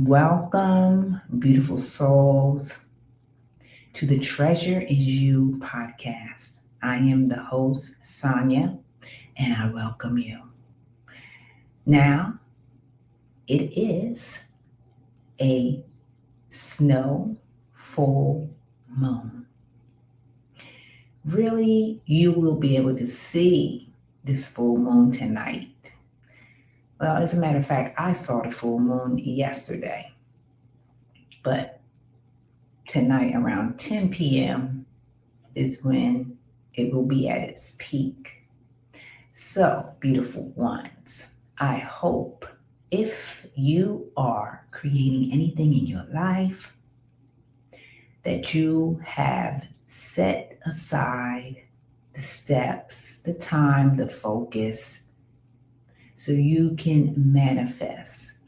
Welcome, beautiful souls, to the Treasure is You podcast. I am the host, Sonia, and I welcome you. Now, it is a snow full moon. Really, you will be able to see this full moon tonight. Well, as a matter of fact, I saw the full moon yesterday, but tonight around 10 p.m. is when it will be at its peak. So, beautiful ones, I hope if you are creating anything in your life that you have set aside the steps, the time, the focus, so you can manifest.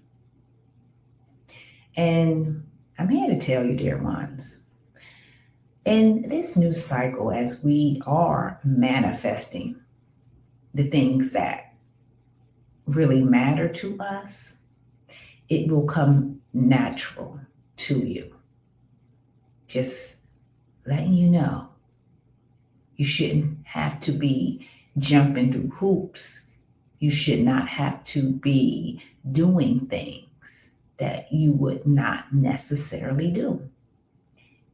And I'm here to tell you, dear ones, in this new cycle, as we are manifesting the things that really matter to us, it will come natural to you. Just letting you know, you shouldn't have to be jumping through hoops. You should not have to be doing things that you would not necessarily do.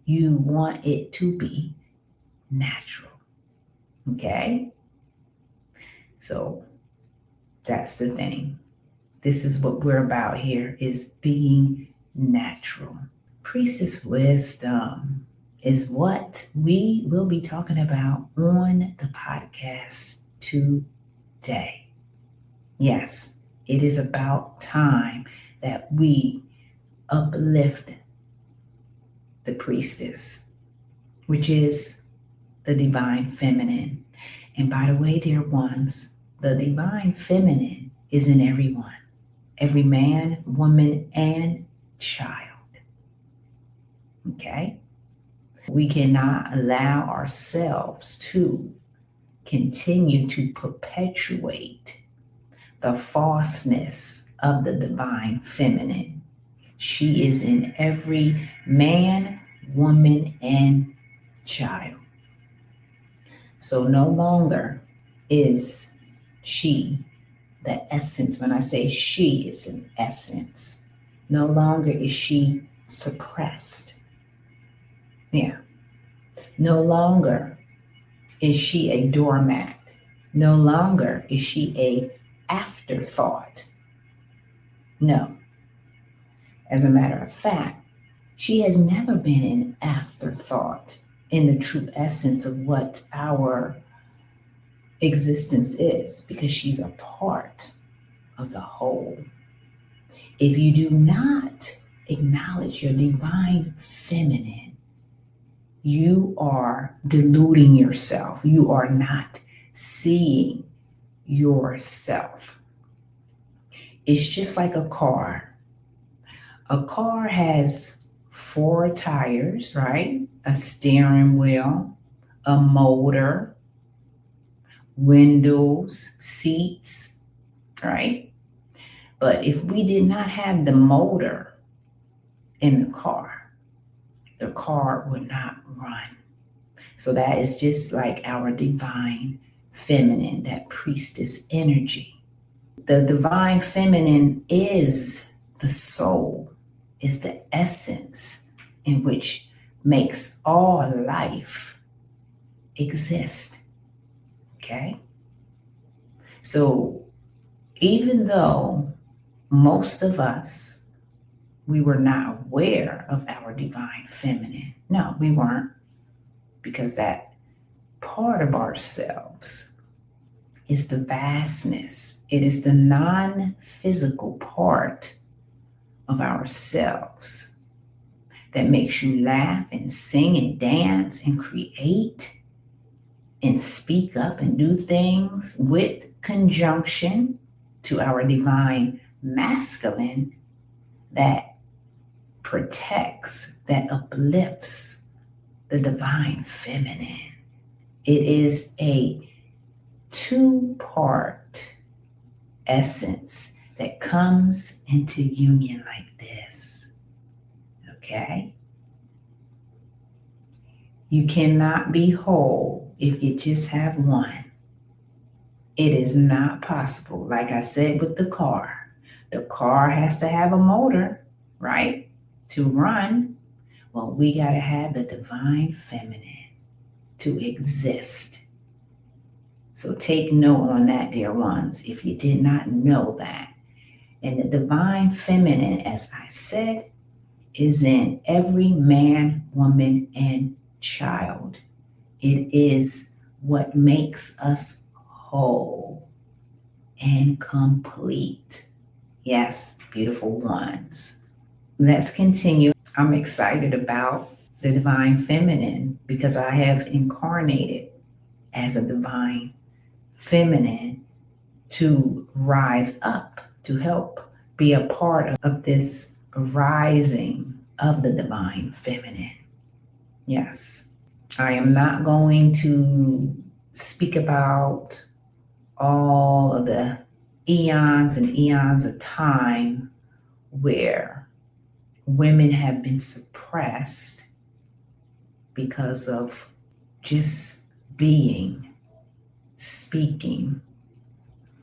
You want it to be natural. Okay? So that's the thing. This is what we're about here, is being natural. Priestess Wisdom is what we will be talking about on the podcast today. Yes, it is about time that we uplift the priestess, which is the divine feminine. And by the way, dear ones, the divine feminine is in everyone, every man, woman, and child. Okay? We cannot allow ourselves to continue to perpetuate the falseness of the divine feminine. She is in every man, woman, and child. So no longer is she the essence. When I say she, it's an essence. No longer is she suppressed. Yeah. No longer is she a doormat. No longer is she a afterthought. No. As a matter of fact, she has never been an afterthought in the true essence of what our existence is, because she's a part of the whole. If you do not acknowledge your divine feminine, you are deluding yourself. You are not seeing yourself. It's just like a car. A car has 4 tires, right? A steering wheel, a motor, windows, seats, right? But if we did not have the motor in the car would not run. So that is just like our divine feminine, that priestess energy. The divine feminine is the soul, is the essence in which makes all life exist. Okay? So even though most of us, we were not aware of our divine feminine. No, we weren't, because that part of ourselves is the vastness. It is the non-physical part of ourselves that makes you laugh and sing and dance and create and speak up and do things with conjunction to our divine masculine that protects, that uplifts the divine feminine. It is a 2-part essence that comes into union like this. this. Okay? You cannot be whole if you just have one. It is not possible. Like I said with the car has to have a motor, right? To run. Well, we got to have the divine feminine to exist. So take note on that, dear ones, if you did not know that. And the divine feminine, as I said, is in every man, woman, and child. It is what makes us whole and complete. Yes, beautiful ones. Let's continue. I'm excited about the divine feminine because I have incarnated as a divine feminine to rise up, to help be a part of this rising of the divine feminine. Yes, I am not going to speak about all of the eons and eons of time where women have been suppressed because of just being, speaking.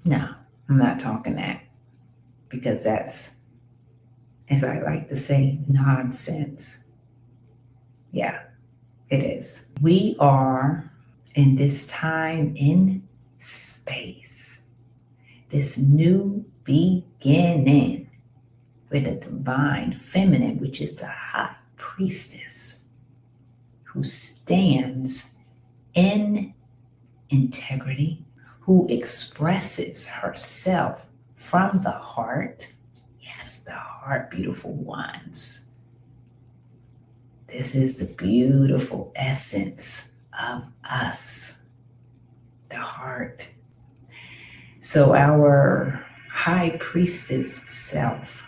No, I'm not talking that because that's, as I like to say, nonsense. Yeah, it is. We are in this time in space, this new beginning with the divine feminine, which is the high priestess who stands in integrity, who expresses herself from the heart. Yes, the heart, beautiful ones. This is the beautiful essence of us, the heart. So our high priestess self.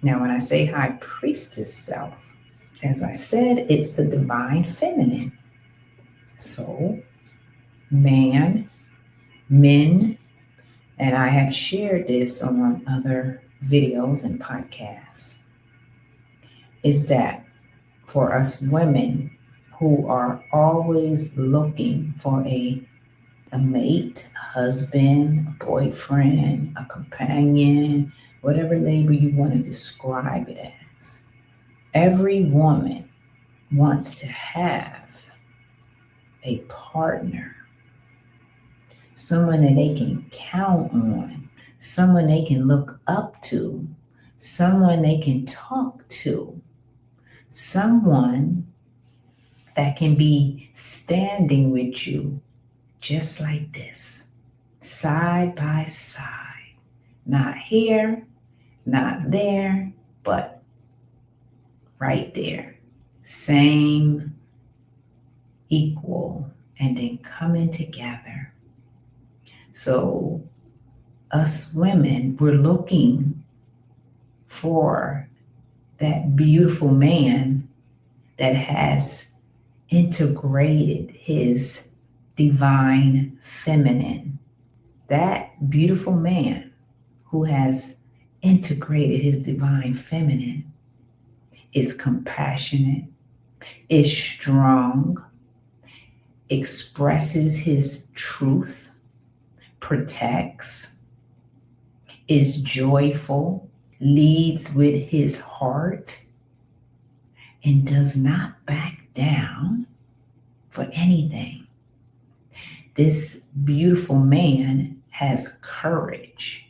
Now, when I say high priestess self, as I said, it's the divine feminine. So man, men, and I have shared this on other videos and podcasts, is that for us women who are always looking for a mate, a husband, a boyfriend, a companion, whatever label you want to describe it as, every woman wants to have a partner, someone that they can count on, someone they can look up to, someone they can talk to, someone that can be standing with you just like this, side by side, not here, not there, but right there, same, equal, and then coming together. So us women, we're looking for that beautiful man that has integrated his divine feminine. That beautiful man who has integrated his divine feminine is compassionate, is strong, expresses his truth, protects, is joyful, leads with his heart, and does not back down for anything. This beautiful man has courage,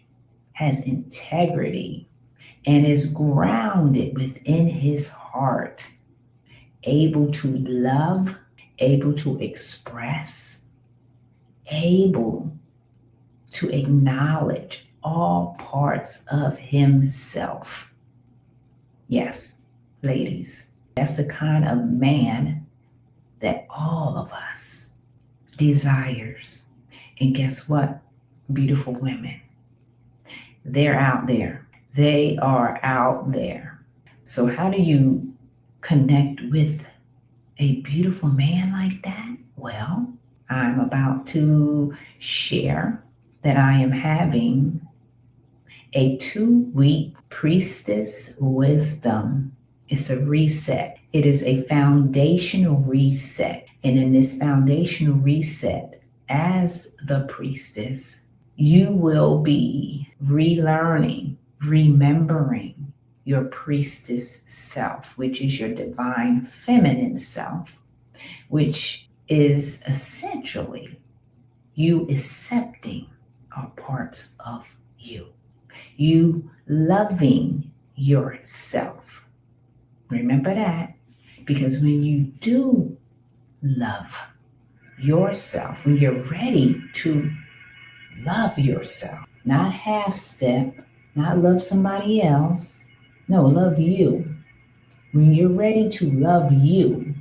has integrity, and is grounded within his heart, able to love, able to express, able to acknowledge all parts of himself. Yes, ladies, that's the kind of man that all of us desires. And guess what, beautiful women? They're out there. They are out there. So how do you connect with a beautiful man like that? Well, I'm about to share that I am having A 2-week Priestess Wisdom. It's a reset. It is a foundational reset. And in this foundational reset, as the priestess, you will be relearning, remembering your priestess self, which is your divine feminine self, which is essentially you accepting all parts of you, you loving yourself. Remember that, because when you do love yourself, when you're ready to love yourself, not half step, not love somebody else, no, love you. When you're ready to love you,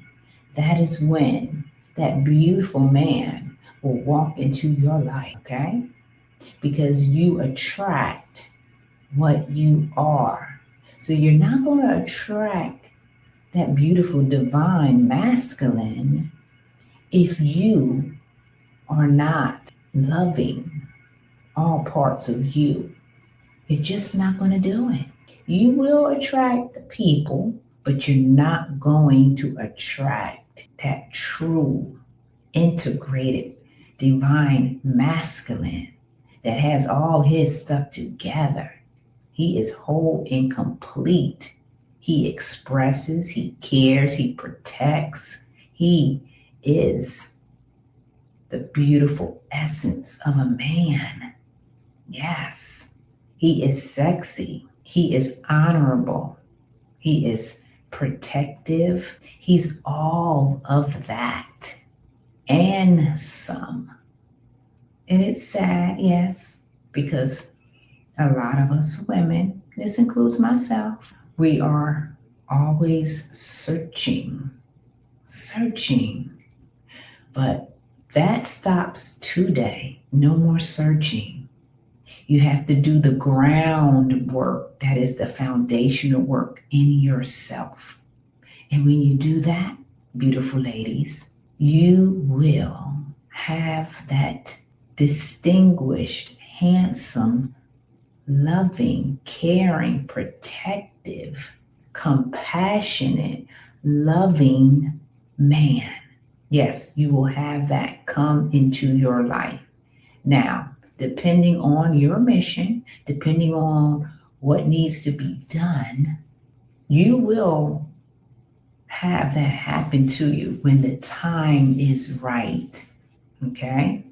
that is when that beautiful man will walk into your life, okay? Because you attract what you are. So you're not going to attract that beautiful divine masculine if you are not loving all parts of you. You're just not going to do it. You will attract people, but you're not going to attract that true, integrated, divine masculine that has all his stuff together. He is whole and complete. He expresses, he cares, he protects. He is the beautiful essence of a man. Yes, he is sexy. He is honorable. He is protective. He's all of that and some. And it's sad, yes, because a lot of us women, this includes myself, we are always searching. But that stops today. No more searching. You have to do the groundwork. That is the foundational work in yourself. And when you do that, beautiful ladies, you will have that distinguished, handsome, loving, caring, protective, compassionate, loving man. Yes, you will have that come into your life. Now, depending on your mission, depending on what needs to be done, you will have that happen to you when the time is right. Okay?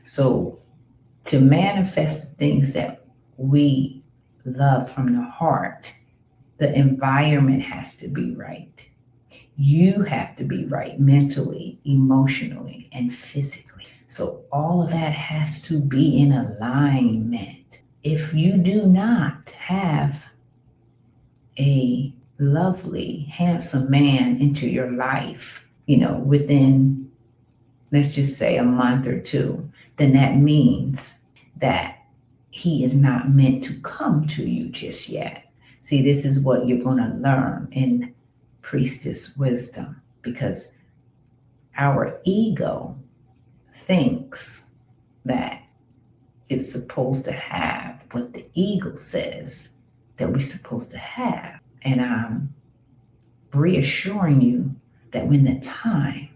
So, to manifest the things that we love from the heart, the environment has to be right. You have to be right mentally, emotionally, and physically. So all of that has to be in alignment. If you do not have a lovely, handsome man into your life, within, let's just say, a month or two, then that means that he is not meant to come to you just yet. See, this is what you're going to learn in Priestess Wisdom, because our ego thinks that it's supposed to have what the ego says that we're supposed to have. And I'm reassuring you that when the time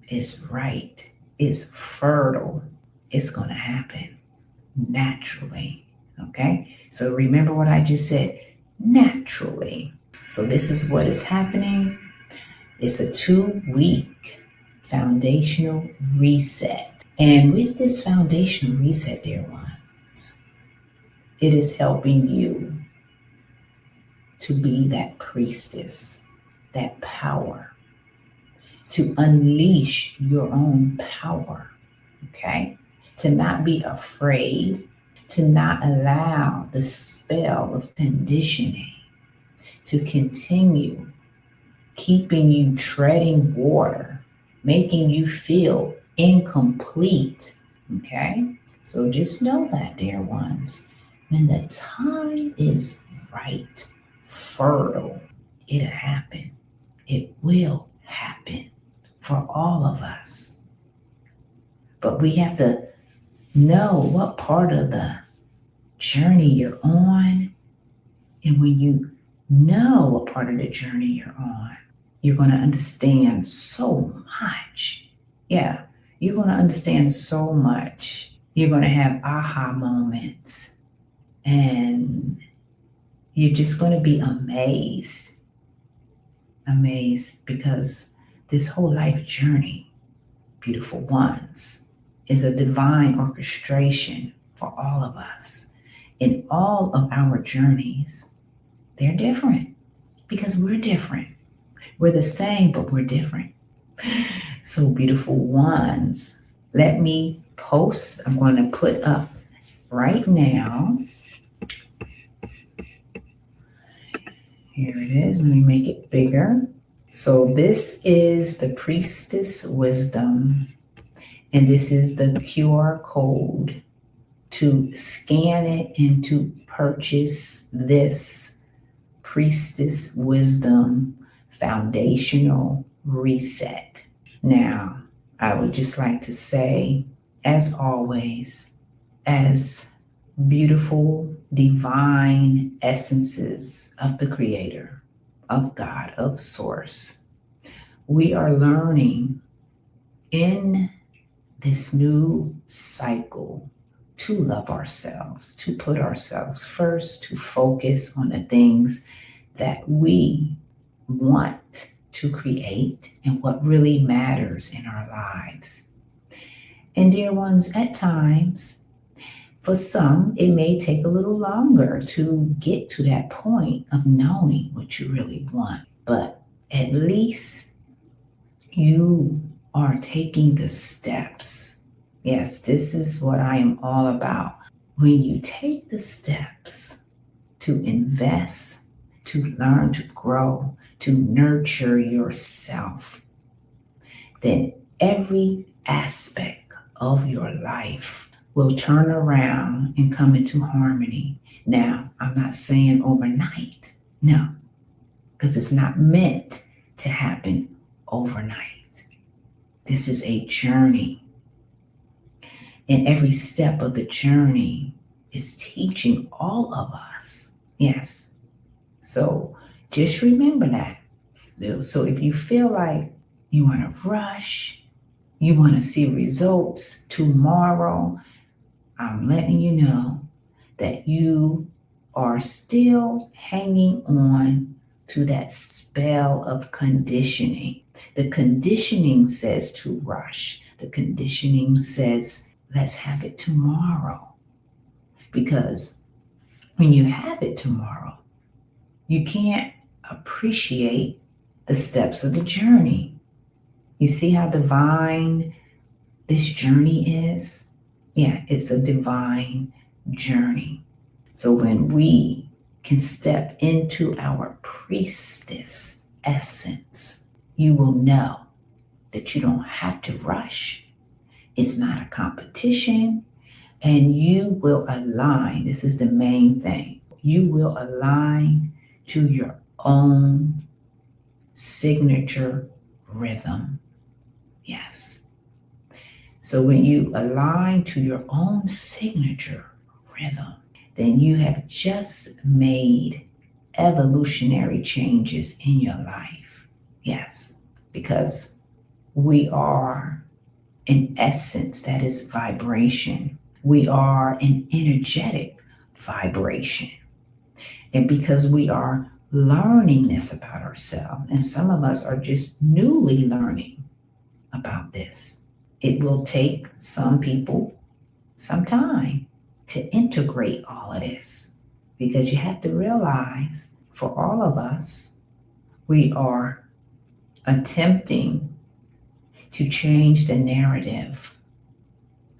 is right, is fertile, it's going to happen naturally. Okay? So remember what I just said, naturally. So this is what is happening. It's a 2-week foundational reset. And with this foundational reset, dear ones, it is helping you to be that priestess, that power, to unleash your own power, okay? To not be afraid, to not allow the spell of conditioning to continue keeping you treading water, making you feel incomplete, okay? So just know that, dear ones, when the time is right, fertile, it'll happen. It will happen for all of us. But we have to know what part of the journey you're on. And when you know what part of the journey you're on, you're going to understand so much. Yeah, you're going to understand so much. You're going to have aha moments. And you're just going to be amazed. Amazed because this whole life journey, beautiful ones, is a divine orchestration for all of us. In all of our journeys, they're different because we're different. We're the same, but we're different. So, beautiful ones, let me post. I'm going to put up right now. Here it is. Let me make it bigger. So, this is the Priestess Wisdom, and this is the QR code to scan it and to purchase this Priestess Wisdom foundational reset. Now, I would just like to say, as always, as beautiful, divine essences of the Creator, of God, of Source, we are learning in this new cycle to love ourselves, to put ourselves first, to focus on the things that we want to create and what really matters in our lives. And dear ones, at times, for some, it may take a little longer to get to that point of knowing what you really want. But at least you are taking the steps. Yes, this is what I am all about. When you take the steps to invest, to learn, to grow, to nurture yourself, then every aspect of your life will turn around and come into harmony. Now, I'm not saying overnight. No, because it's not meant to happen overnight. This is a journey. And every step of the journey is teaching all of us. Yes. So just remember that. So if you feel like you want to rush, you want to see results tomorrow, I'm letting you know that you are still hanging on to that spell of conditioning. The conditioning says to rush. The conditioning says, let's have it tomorrow. Because when you have it tomorrow, you can't appreciate the steps of the journey. You see how divine this journey is? Yeah, it's a divine journey. So when we can step into our priestess essence, you will know that you don't have to rush. It's not a competition, and you will align. This is the main thing. You will align to your own signature rhythm. Yes. So when you align to your own signature rhythm, then you have just made evolutionary changes in your life. Yes, because we are an essence that is vibration. We are an energetic vibration. And because we are learning this about ourselves, and some of us are just newly learning about this, it will take some people some time to integrate all of this, because you have to realize for all of us, we are attempting to change the narrative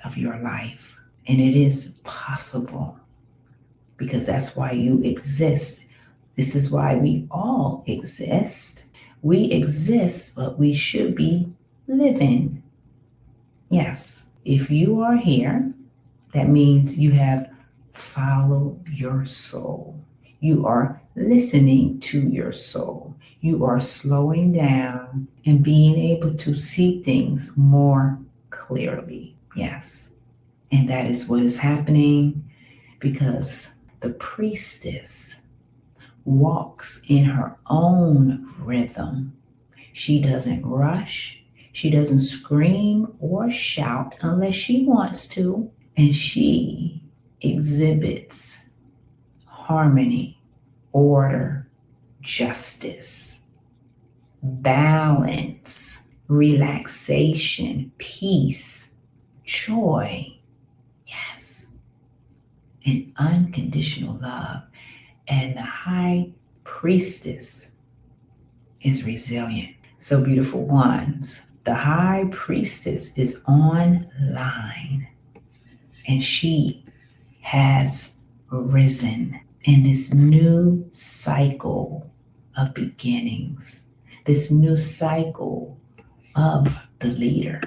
of your life. And it is possible, because that's why you exist. This is why we all exist. We exist, but we should be living. Yes, if you are here, that means you have followed your soul. You are listening to your soul. You are slowing down and being able to see things more clearly. Yes. And that is what is happening. because the priestess walks in her own rhythm. She doesn't rush. She doesn't scream or shout unless she wants to. And she exhibits harmony, order, justice, balance, relaxation, peace, joy. Yes. And unconditional love. And the high priestess is resilient. So, beautiful ones, the high priestess is online and she has risen in this new cycle of beginnings, this new cycle of the leader.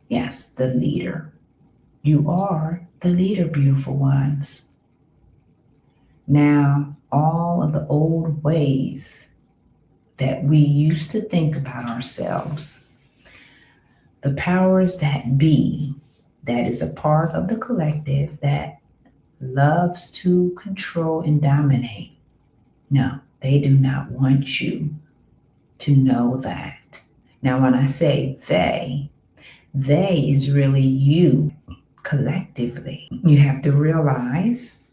Yes, the leader. You are the leader, beautiful ones. Now, all of the old ways that we used to think about ourselves, the powers that be, that is a part of the collective that loves to control and dominate. No, they do not want you to know that. Now, when I say they is really you collectively. You have to realize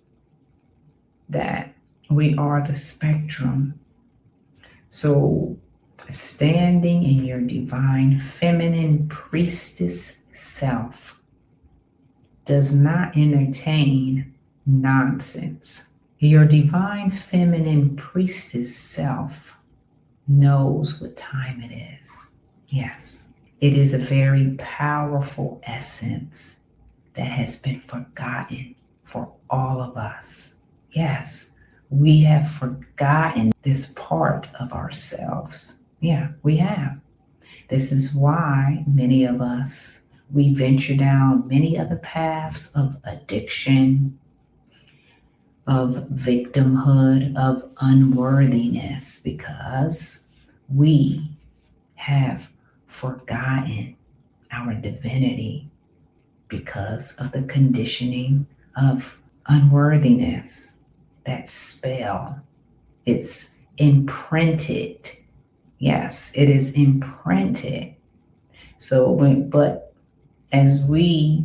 that we are the spectrum. So, standing in your divine feminine priestess self does not entertain nonsense. Your divine feminine priestess self knows what time it is. Yes, it is a very powerful essence that has been forgotten for all of us. Yes, we have forgotten this part of ourselves. Yeah, we have. This is why many of us, we venture down many other paths of addiction, of victimhood, of unworthiness, because we have forgotten our divinity because of the conditioning of unworthiness. That spell, it's imprinted. Yes, it is imprinted. So, but as we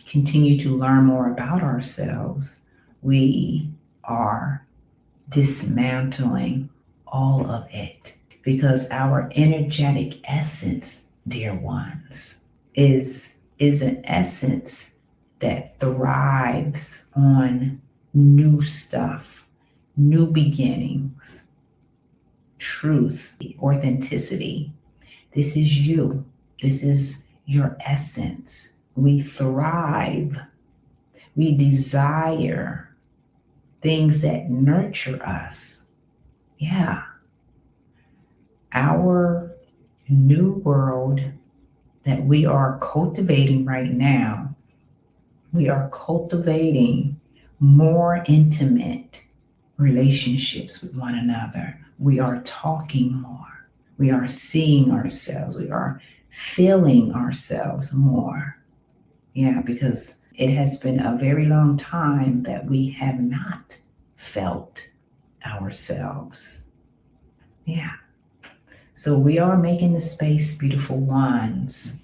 continue to learn more about ourselves, we are dismantling all of it, because our energetic essence, dear ones, is an essence that thrives on new stuff, new beginnings, truth, authenticity. This is you. This is your essence. We thrive. We desire things that nurture us. Yeah. Our new world that we are cultivating right now, we are cultivating more intimate relationships with one another. We are talking more. We are seeing ourselves. We are feeling ourselves more. Yeah, because it has been a very long time that we have not felt ourselves. Yeah. So we are making the space, beautiful ones,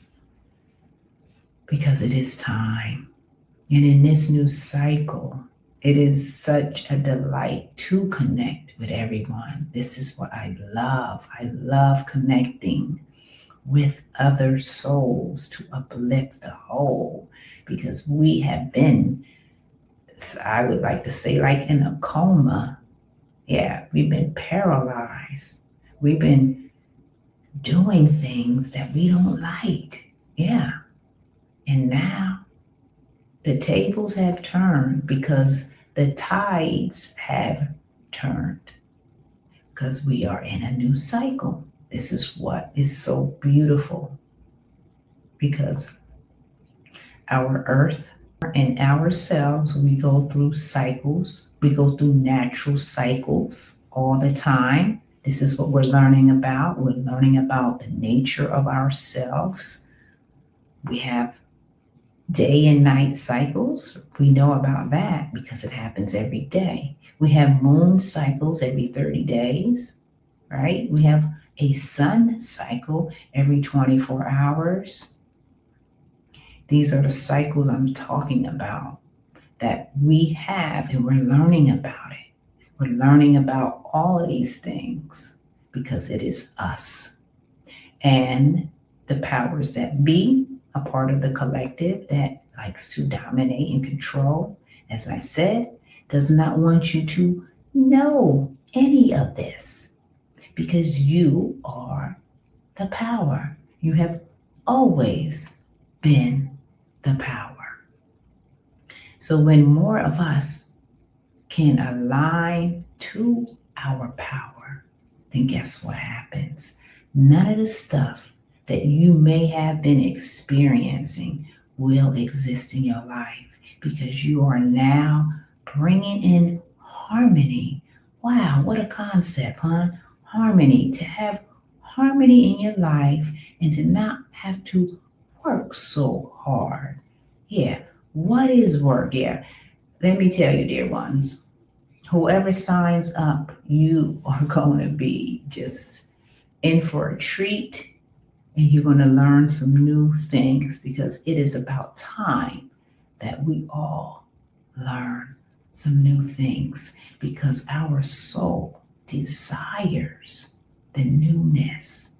because it is time. And in this new cycle, it is such a delight to connect with everyone. This is what I love. I love connecting with other souls to uplift the whole, because we have been, I would like to say, like in a coma. Yeah, we've been paralyzed. We've been doing things that we don't like. Yeah. And now the tables have turned, because the tides have turned, because we are in a new cycle. This is what is so beautiful, because our earth and ourselves, we go through cycles. We go through natural cycles all the time. This is what we're learning about. We're learning about the nature of ourselves. We have Day and night cycles, we know about that because it happens every day. We have moon cycles every 30 days, right? We have a sun cycle every 24 hours. These are the cycles I'm talking about that we have, and we're learning about it. We're learning about all of these things because it is us. And the powers that be, a part of the collective that likes to dominate and control, as I said, does not want you to know any of this because you are the power. You have always been the power. So when more of us can align to our power, then guess what happens? None of the stuff that you may have been experiencing will exist in your life because you are now bringing in harmony. Wow, what a concept, huh? Harmony, to have harmony in your life and to not have to work so hard. Yeah, what is work? Yeah, let me tell you, dear ones, whoever signs up, you are going to be just in for a treat and you're going to learn some new things because it is about time that we all learn some new things because our soul desires the newness,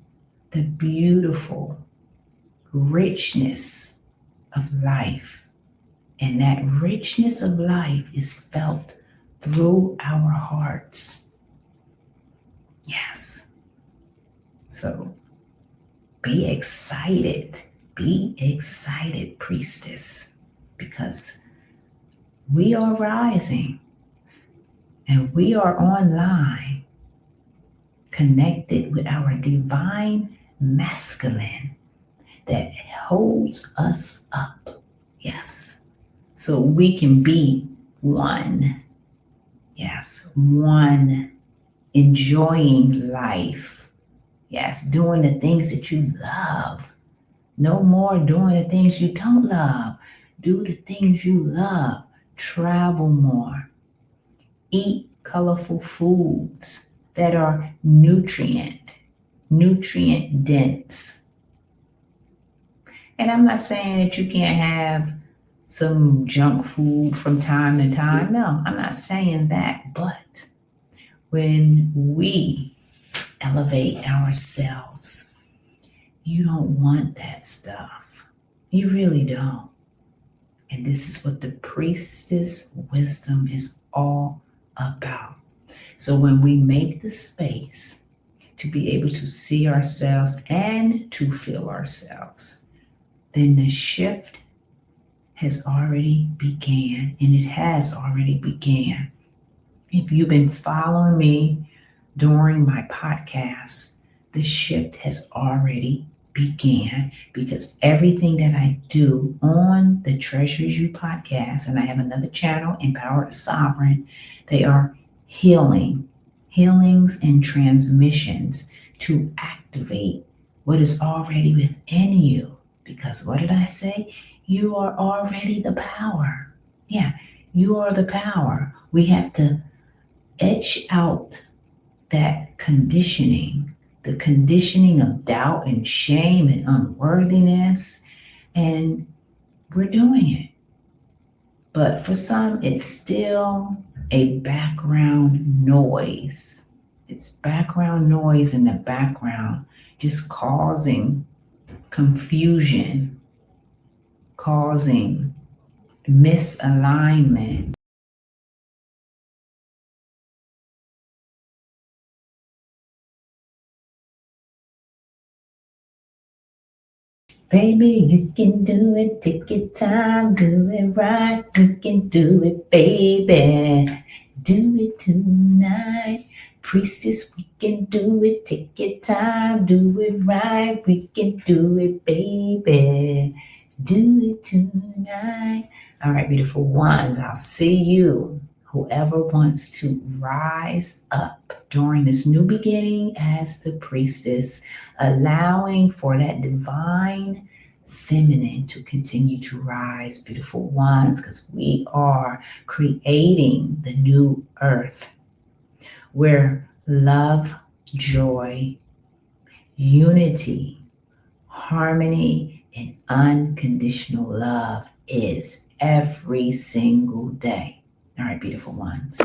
the beautiful richness of life. And that richness of life is felt through our hearts. Yes. So be excited. Be excited, priestess, because we are rising and we are online, connected with our divine masculine that holds us up. Yes. So we can be one. Yes, one, enjoying life. Yes, doing the things that you love. No more doing the things you don't love. Do the things you love. Travel more. Eat colorful foods that are nutrient dense. And I'm not saying that you can't have some junk food from time to time. No, I'm not saying that. But when we elevate ourselves, you don't want that stuff. You really don't. And this is what the priestess wisdom is all about. So when we make the space to be able to see ourselves and to feel ourselves, then the shift has already began, and it has already began. If you've been following me during my podcast, the shift has already began because everything that I do on the Treasures You podcast, and I have another channel, Empowered Sovereign, they are healings and transmissions to activate what is already within you. Because what did I say? You are already the power. Yeah, you are the power. We have to etch out that conditioning, the conditioning of doubt and shame and unworthiness, and we're doing it. But for some, it's still a background noise. It's background noise in the background, just causing confusion, causing misalignment. Baby, you can do it. Take your time, do it right. You can do it, baby. Do it tonight. Priestess, we can do it. Take your time, do it right. We can do it, baby. Do it tonight. All right, beautiful ones. I'll see you. Whoever wants to rise up during this new beginning as the priestess, allowing for that divine feminine to continue to rise, beautiful ones, because we are creating the new earth where love, joy, unity, harmony, and unconditional love is every single day. All right, beautiful ones.